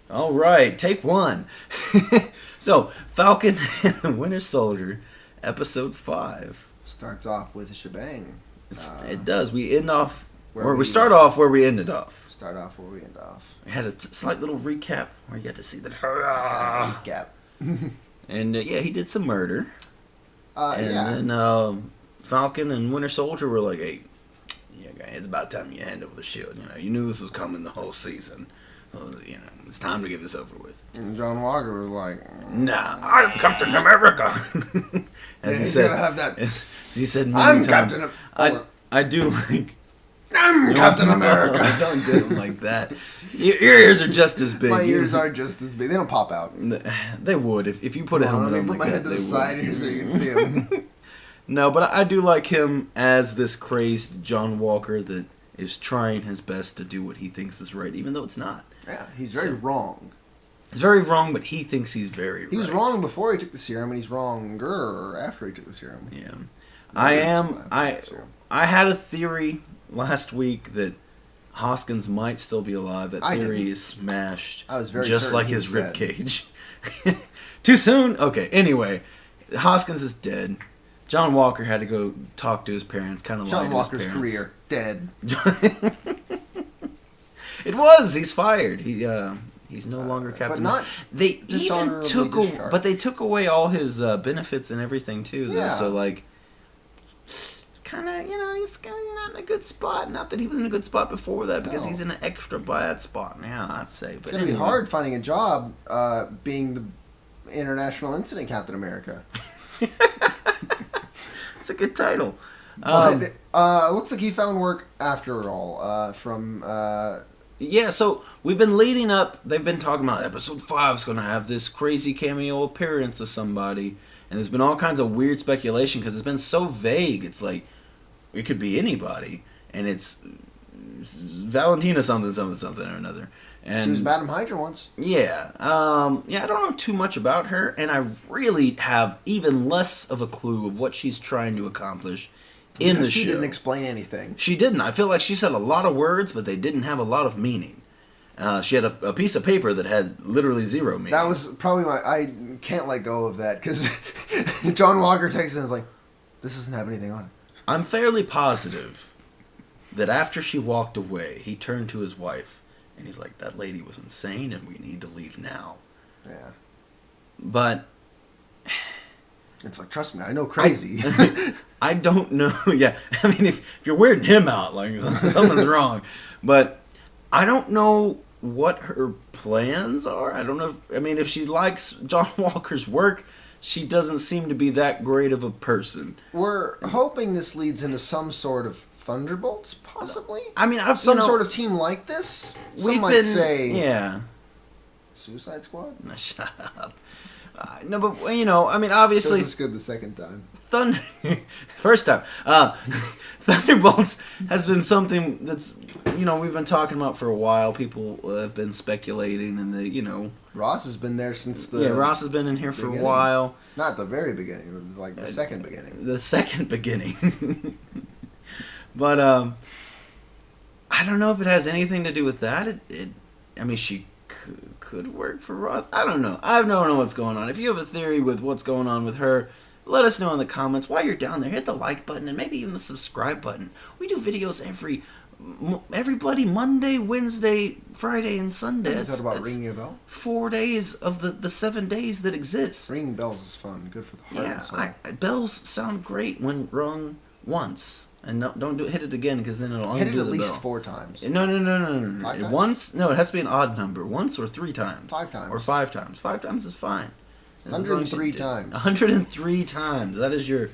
All right, take one. So, Falcon and the Winter Soldier, episode 5. Starts off with a shebang. It does. We end off Where we start off where we ended off. Start off where we end off. We had a slight little recap where you got to see that. Recap. And yeah, he did some murder. And yeah. then Falcon and Winter Soldier were like, "Hey, yeah, guys, it's about time you hand over the shield. You know, you knew this was coming the whole season. You know, it's time to get this over with." And John Walker was like, "Nah, I'm Captain America." As he said, gotta have that. As he said many I'm times, Captain. I do like. I'm Captain America. Don't do them like that. Your ears are just as big. My ears are just as big. They don't pop out. They would if you put a helmet on like that. Put my head to the side here so you can see them. No, but I do like him as this crazed John Walker that is trying his best to do what he thinks is right, even though it's not. Yeah, he's very wrong. He's very wrong, but he thinks he's very right. He was wrong before he took the serum, and he's wronger after he took the serum. Yeah. I had a theory last week that Hoskins might still be alive. That theory is smashed. I was very just certain like he his was rib cage. Too soon? Okay, anyway. Hoskins is dead. John Walker had to go talk to his parents, kind of John Walker's career dead. It was. He's fired. He's no longer Captain. But not they even took away all his benefits and everything too. Though. Yeah. So like, kind of, he's kind of not in a good spot. Not that he was in a good spot before that, because he's in an extra bad spot now, I'd say. But it's gonna be hard finding a job being the international incident Captain America. It's a good title. But looks like he found work after all. Yeah, so we've been leading up. They've been talking about episode 5 is going to have this crazy cameo appearance of somebody, and there's been all kinds of weird speculation because it's been so vague. It's like it could be anybody, and it's Valentina something or another. And she was Madam Hydra once. Yeah, I don't know too much about her, and I really have even less of a clue of what she's trying to accomplish in the show. She didn't explain anything. She didn't. I feel like she said a lot of words, but they didn't have a lot of meaning. She had a piece of paper that had literally zero meaning. That was probably I can't let go of that, because John Walker takes it and is like, this doesn't have anything on it. I'm fairly positive that after she walked away, he turned to his wife, and he's like, that lady was insane, and we need to leave now. Yeah. But it's like, trust me, I know crazy. I don't know. Yeah, I mean, if you're weirding him out, like, something's wrong. But I don't know what her plans are. I don't know. If she likes John Walker's work, she doesn't seem to be that great of a person. We're hoping this leads into some sort of Thunderbolts, possibly? I've some sort of team like this? Some might say... Yeah. Suicide Squad? No, shut up. No, but, obviously... This is good the second time. First time. Thunderbolts has been something that's, we've been talking about for a while. People have been speculating, and Ross has been there since the... Yeah, Ross has been in here for a while. Not the very beginning, like the second beginning. The second beginning. But, I don't know if it has anything to do with that. She could work for Ross. I don't know. I don't know what's going on. If you have a theory with what's going on with her, let us know in the comments. While you're down there, hit the like button and maybe even the subscribe button. We do videos every bloody Monday, Wednesday, Friday, and Sunday. Have you thought about ringing a bell? 4 days of the 7 days that exist. Ringing bells is fun. Good for the heart and soul. Bells sound great when rung once. And don't hit it again, because then it'll undo the bell. Hit it at least 4 times. No. 5 times? Once? No, it has to be an odd number. Once or 3 times. 5 times. Or 5 times. 5 times is fine. 103 times. 103 times. That is your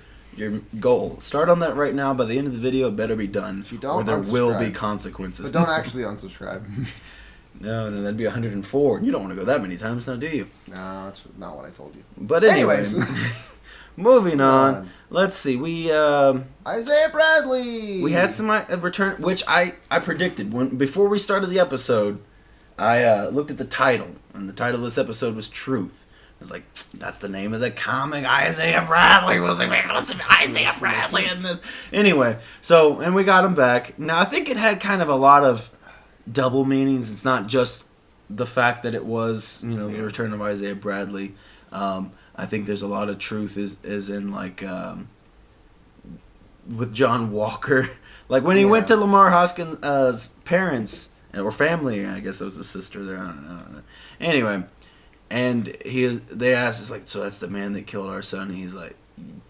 goal. Start on that right now. By the end of the video, it better be done. If you don't, or there will be consequences. But don't actually unsubscribe. No, that'd be 104. You don't want to go that many times now, do you? No, that's not what I told you. But anyways. Moving on. Let's see. Isaiah Bradley. We had some return, which I predicted before we started the episode. I looked at the title, and the title of this episode was Truth. I was like, that's the name of the comic. Isaiah Bradley was like, what's Isaiah Bradley in this? Anyway, and we got him back. Now I think it had kind of a lot of double meanings. It's not just the fact that it was, the return of Isaiah Bradley. I think there's a lot of truth is in, like, with John Walker. Like, when he went to Lamar Hoskins' parents, or family, I guess that was a sister there, I don't know. Anyway, and they asked, it's like, so that's the man that killed our son? And he's like,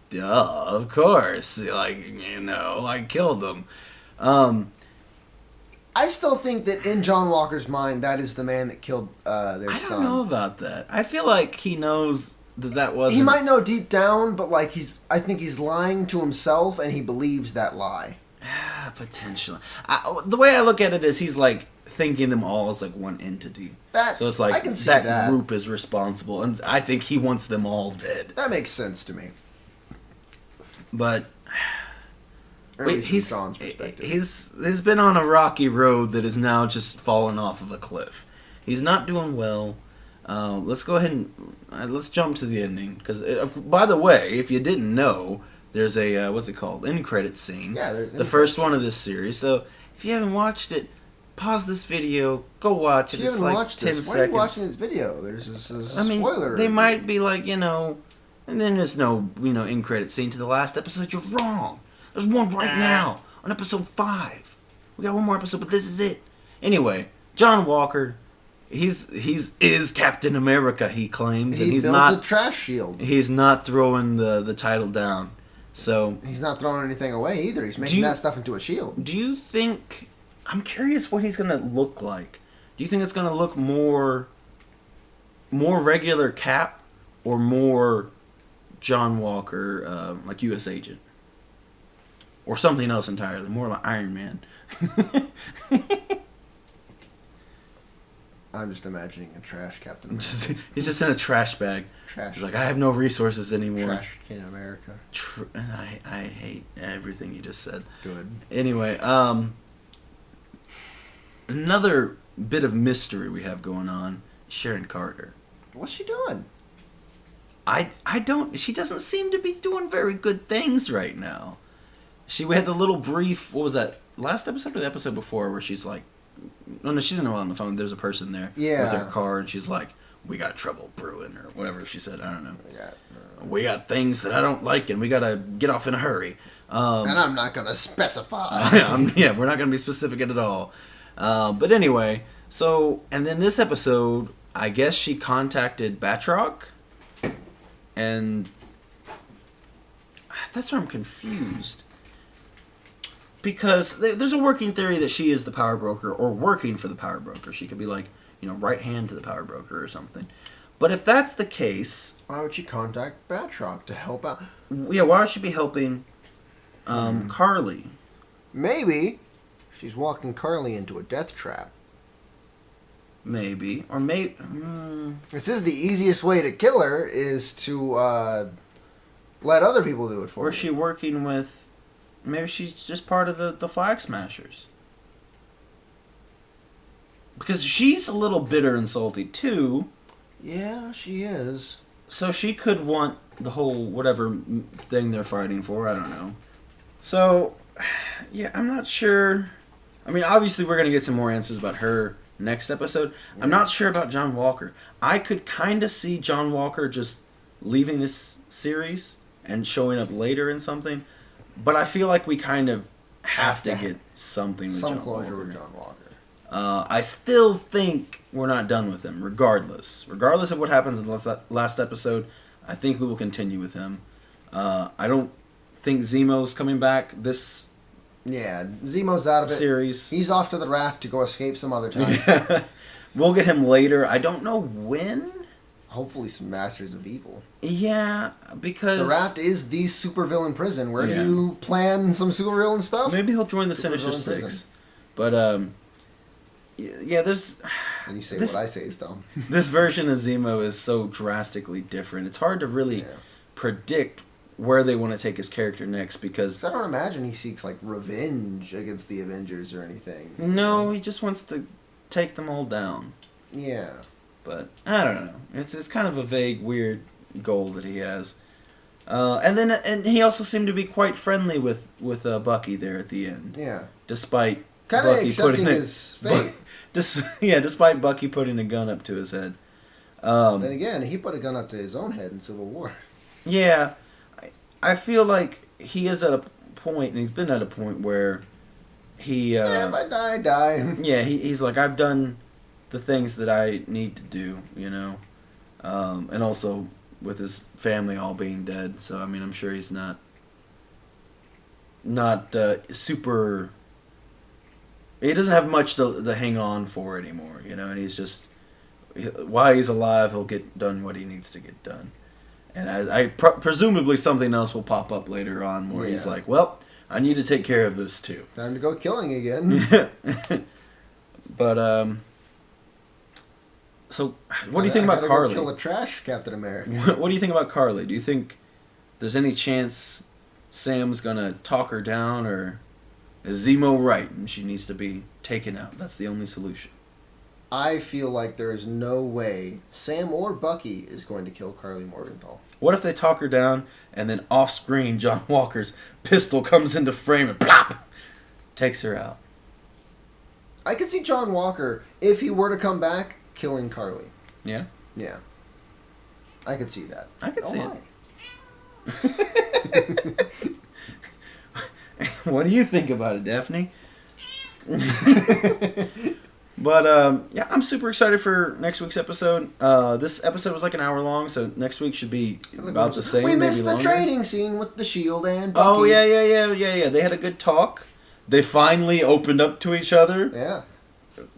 duh, of course. Like, I killed him. I still think that in John Walker's mind, that is the man that killed their son. I don't know about that. I feel like he knows that wasn't... He might know deep down, but like I think he's lying to himself, and he believes that lie. Potentially. The way I look at it is he's like thinking them all as like one entity. So it's like I can see that group is responsible, and I think he wants them all dead. That makes sense to me. But or at least from John's perspective. He's been on a rocky road that is now just fallen off of a cliff. He's not doing well. Let's go ahead and let's jump to the ending. Because, by the way, if you didn't know, there's a, what's it called? End credit scene. Yeah, the first one of this series. So, if you haven't watched it, pause this video, go watch it. If you haven't watched 10 this, seconds. why are you watching this video? There's a spoiler. They might be like, and then there's no, end credit scene to the last episode. You're wrong. There's one right now on episode 5. We got one more episode, but this is it. Anyway, John Walker, is Captain America, he claims, and he's not a trash shield. He's not throwing the title down. So he's not throwing anything away either. He's making that stuff into a shield. Do you think? I'm curious what he's gonna look like. Do you think it's gonna look more regular Cap, or more John Walker, like U.S. Agent? Or something else entirely, more like Iron Man. I'm just imagining a trash Captain America. He's just in a trash bag. He's like, I have no resources anymore. Trash Captain America. I hate everything you just said. Good. Anyway, another bit of mystery we have going on. Sharon Carter. What's she doing? She doesn't seem to be doing very good things right now. We had the little brief, what was that, last episode or the episode before, where she's like, no, she didn't know on the phone, there's a person there with her car, and she's like, we got trouble brewing, or whatever she said, I don't know. We got things that I don't like, and we gotta get off in a hurry. And I'm not gonna specify. We're not gonna be specific at all. But anyway, and then this episode, I guess she contacted Batroc, and that's where I'm confused. Because there's a working theory that she is the power broker, or working for the power broker. She could be like, right hand to the power broker or something. But if that's the case... Why would she contact Batroc to help out? Yeah, why would she be helping Carly? Maybe she's walking Carly into a death trap. Maybe. Or maybe... This is the easiest way to kill her, is to let other people do it for her. Or is she working with... Maybe she's just part of the Flag Smashers. Because she's a little bitter and salty, too. Yeah, she is. So she could want the whole whatever thing they're fighting for. I don't know. So, yeah, I'm not sure. I mean, obviously we're going to get some more answers about her next episode. I'm not sure about John Walker. I could kind of see John Walker just leaving this series and showing up later in something. But I feel like we kind of have to get something with some John closure Walker. with John Walker. I still think we're not done with him, regardless. Regardless of what happens in the last episode, I think we will continue with him. I don't think Zemo's coming back this Zemo's out of it. Series. He's off to the raft to go escape some other time. We'll get him later. I don't know when. Hopefully some Masters of Evil. Yeah, because... The Raft is the supervillain prison. Where do you plan some supervillain stuff? Maybe he'll join the Sinister Six. But, there's... And you say what I say is dumb. This version of Zemo is so drastically different. It's hard to really predict where they want to take his character next, because... I don't imagine he seeks, like, revenge against the Avengers or anything. No, he just wants to take them all down. Yeah. But, I don't know. It's kind of a vague, weird goal that he has. And he also seemed to be quite friendly with Bucky there at the end. Yeah. Despite kind of accepting his fate. Despite Bucky putting a gun up to his head. Then again, he put a gun up to his own head in Civil War. Yeah, I feel like he is at a point, and he's been at a point where he... yeah, if I die, I die. Yeah, he's like, I've done the things that I need to do, you know? And also with his family all being dead, so, I mean, I'm sure he's not super... He doesn't have much to hang on for anymore, you know? And he's just... While he's alive, he'll get done what he needs to get done. And presumably something else will pop up later on where he's like, well, I need to take care of this too. Time to go killing again. But, so, what do you think about Carly? Go kill a trash Captain America. What do you think about Carly? Do you think there's any chance Sam's gonna talk her down, or is Zemo right and she needs to be taken out? That's the only solution. I feel like there is no way Sam or Bucky is going to kill Carly Morgenthau. What if they talk her down, and then off-screen John Walker's pistol comes into frame and plop, takes her out? I could see John Walker, if he were to come back, killing Carly. Yeah? Yeah. I could see that. I could see it. What do you think about it, Daphne? But, yeah, I'm super excited for next week's episode. This episode was like an hour long, so next week should be about the same. We missed maybe the longer. training scene with the Shield and Bucky. Oh, yeah. They had a good talk. They finally opened up to each other. Yeah.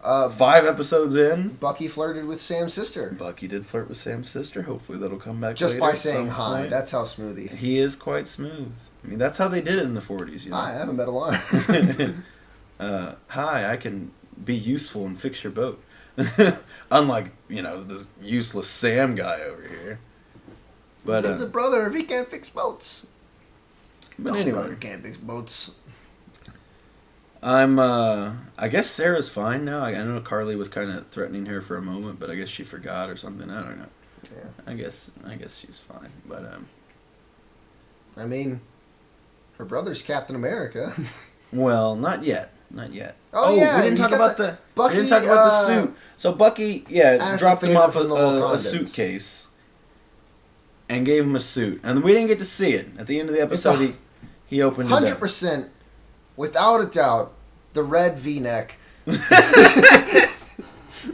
5 episodes in. Bucky flirted with Sam's sister. Bucky did flirt with Sam's sister. Hopefully that'll come back just later by at saying some hi. point. That's how smooth he is quite smooth. I mean, that's how they did it in the 40s. You know? Hi, I haven't met a line. Hi, I can be useful and fix your boat. Unlike, this useless Sam guy over here. But He's a brother if he can't fix boats. But anyway, brother can't fix boats. I guess Sarah's fine now. I know Carly was kind of threatening her for a moment, but I guess she forgot or something. I don't know. Yeah. I guess she's fine. But I mean, her brother's Captain America. Well, not yet. Oh yeah, we didn't talk about the Bucky, we didn't talk about the suit. So Bucky, dropped him off a suitcase and gave him a suit, and we didn't get to see it at the end of the episode. He opened it up. 100%, without a doubt, the red V-neck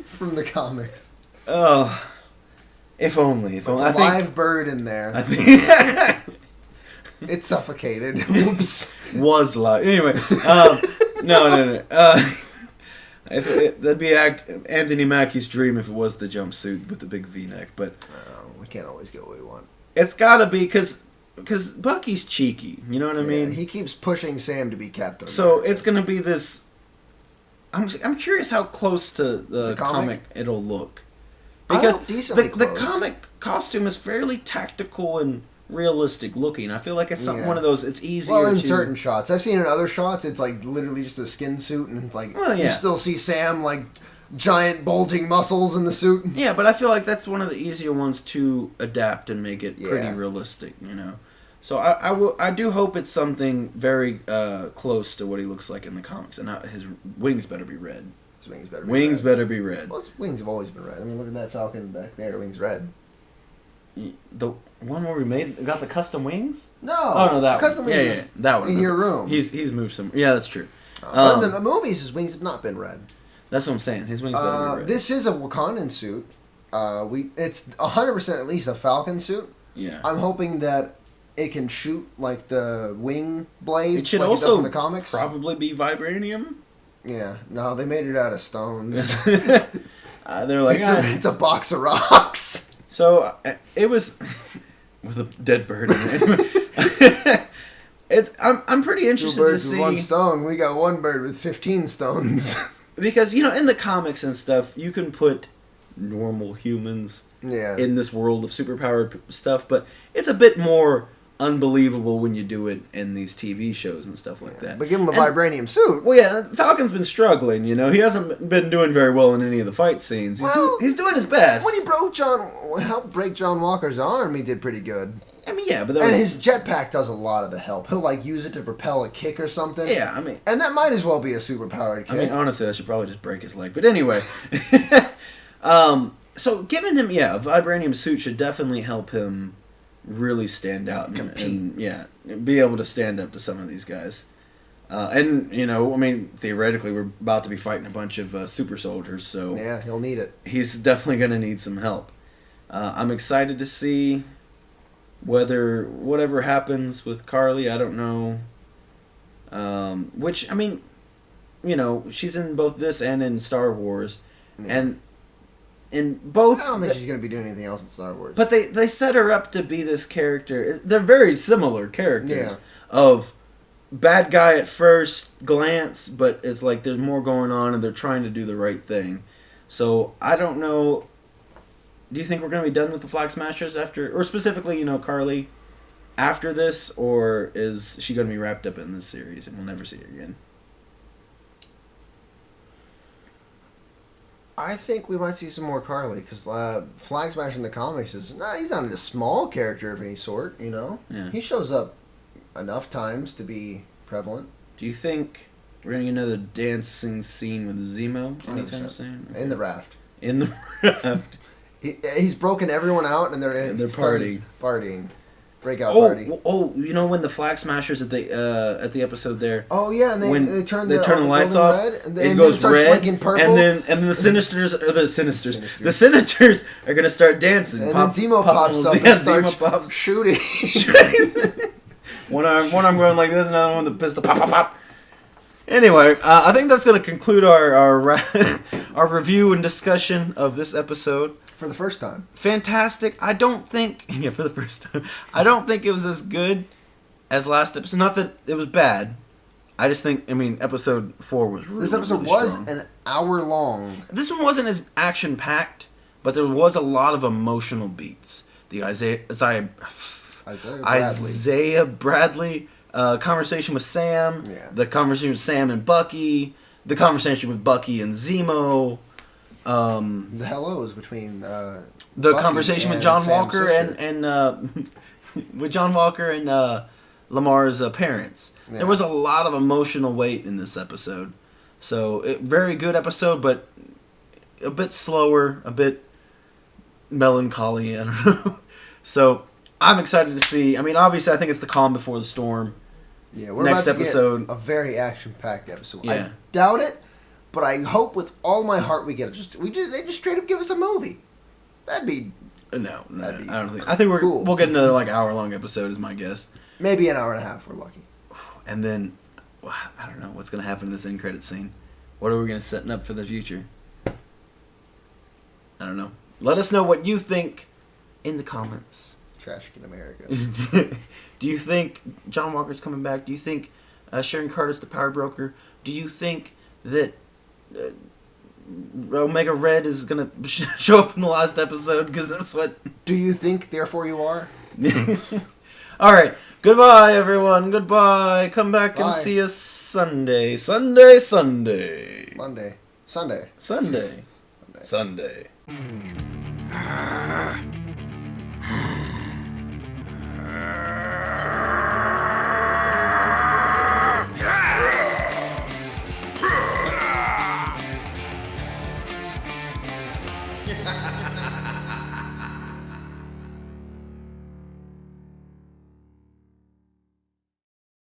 from the comics. Oh, if only. With a live bird in there. I think it suffocated. Oops. Was live. Anyway, no. That'd be Anthony Mackie's dream if it was the jumpsuit with the big V-neck, but we can't always get what we want. It's gotta be because Bucky's cheeky. You know what I mean? He keeps pushing Sam to be Captain America. So it's gonna be this. I'm curious how close to the comic it'll look, because the comic costume is fairly tactical and realistic looking. I feel like it's one of those. It's easier. Well, in certain shots, I've seen in other shots, it's like literally just a skin suit, and it's like you still see Sam like giant bulging muscles in the suit. Yeah, but I feel like that's one of the easier ones to adapt and make it pretty realistic. So I do hope it's something very close to what he looks like in the comics, and his wings better be red. His wings better be red. Well, his wings have always been red. I mean, look at that Falcon back there. Wings red. The one where we got the custom wings? No. Oh no, that custom one. wings. Yeah, that one. In your room. He's moved some. Yeah, that's true. In the movies, his wings have not been red. That's what I'm saying. His wings better be red. This is a Wakandan suit. It's 100% at least a Falcon suit. Yeah. I'm hoping that it can shoot like the wing blades. It should like also it does in the comics. Probably be vibranium. Yeah. No, they made it out of stones. They're like it's a box of rocks. So it was with a dead bird in it. I'm pretty interested Two birds to see with one stone. We got one bird with 15 stones. Because in the comics and stuff, you can put normal humans in this world of superpowered stuff, but it's a bit more unbelievable when you do it in these TV shows and stuff like that. But give him a vibranium suit. Well, yeah, Falcon's been struggling. He hasn't been doing very well in any of the fight scenes. He's doing his best. When he helped break John Walker's arm, he did pretty good. I mean, yeah, but his jetpack does a lot of the help. He'll like use it to propel a kick or something. Yeah, I mean, and that might as well be a superpowered kick. I mean, honestly, I should probably just break his leg. But anyway, so giving him a vibranium suit should definitely help him really stand out and be able to stand up to some of these guys. And I mean, theoretically, we're about to be fighting a bunch of super soldiers, so yeah, he'll need it. He's definitely going to need some help. I'm excited to see whatever happens with Carly. I don't know. Which, I mean, she's in both this and in Star Wars, and in both. I don't think she's going to be doing anything else in Star Wars. But they set her up to be this character. They're very similar characters of bad guy at first glance, but it's like there's more going on, and they're trying to do the right thing. So I don't know. Do you think we're going to be done with the Flag Smashers after, or specifically, Carly, after this, or is she going to be wrapped up in this series and we'll never see her again? I think we might see some more Carly, because Flag Smash in the comics he's not a small character of any sort, Yeah. He shows up enough times to be prevalent. Do you think we're going to get another dancing scene with Zemo anytime soon? In the raft. In the raft. He's broken everyone out, and they're partying. Breakout party. Oh, when the Flag Smashers at the episode there. Oh yeah, and they turn the lights off. Red, and it goes red, purple, and then the Senators are gonna start dancing. And then Zemo pops up and starts shooting. one arm going like this, another one with the pistol. Pop, pop, pop. Anyway, I think that's going to conclude our review and discussion of this episode. For the first time. Fantastic. For the first time. I don't think it was as good as last episode. Not that it was bad. I just think, episode 4 was really This episode really was strong. an hour long. This one wasn't as action-packed, but there was a lot of emotional beats. The Isaiah Bradley conversation with Sam, the conversation with Sam and Bucky, the conversation with Bucky and Zemo, the hellos between the Bucky conversation with John Sam's Walker sister. and with John Walker and Lamar's parents. Yeah. There was a lot of emotional weight in this episode, so very good episode, but a bit slower, a bit melancholy. I don't know. So I'm excited to see. Obviously, I think it's the calm before the storm. Yeah, we're next about to episode. Get a very action-packed episode. Yeah. I doubt it, but I hope with all my heart we get it. They just straight up give us a movie. That'd be no. I don't think. I think we'll get another hour-long episode. Is my guess. Maybe an hour and a half. We're lucky. And then I don't know what's gonna happen in this end credit scene. What are we gonna set up for the future? I don't know. Let us know what you think in the comments. Trash in America. Do you think John Walker's coming back? Do you think Sharon Carter's the power broker? Do you think that Omega Red is going to show up in the last episode? Because that's what... Do you think, therefore you are? All right. Goodbye, everyone. Goodbye. Come back and see us Sunday. Sunday. Monday. Sunday. Sunday.